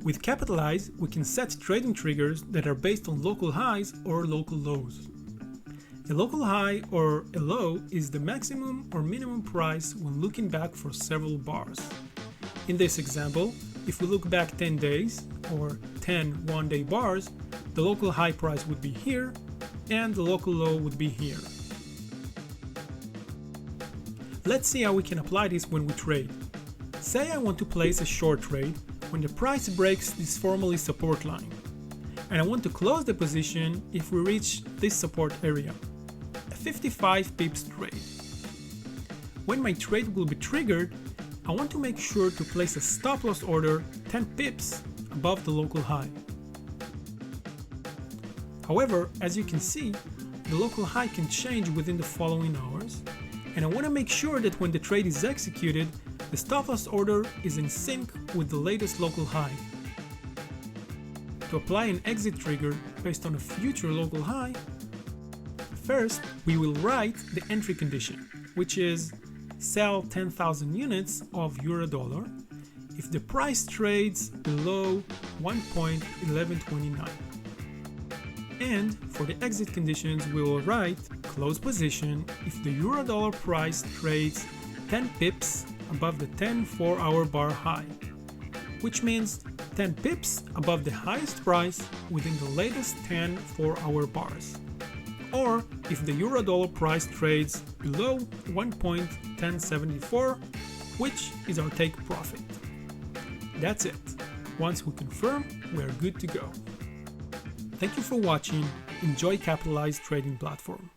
With Capitalize, we can set trading triggers that are based on local highs or local lows. A local high or a low is the maximum or minimum price when looking back for several bars. In this example, if we look back 10 days or 10 one-day bars, the local high price would be here and the local low would be here. Let's see how we can apply this when we trade. Say I want to place a short trade when the price breaks this formerly support line, and I want to close the position if we reach this support area, a 55 pips trade. When my trade will be triggered, I want to make sure to place a stop loss order 10 pips above the local high. However, as you can see, the local high can change within the following hours, and I want to make sure that when the trade is executed, the stop loss order is in sync with the latest local high. To apply an exit trigger based on a future local high, first we will write the entry condition, which is sell 10,000 units of euro-dollar if the price trades below 1.1129. And for the exit conditions, we will write close position if the euro-dollar price trades 10 pips above the 10 4-hour bar high, which means 10 pips above the highest price within the latest 10 4-hour bars, or if the euro-dollar price trades below 1.1074, which is our take profit. That's it. Once we confirm, we are good to go. Thank you for watching. Enjoy Capitalize trading platform.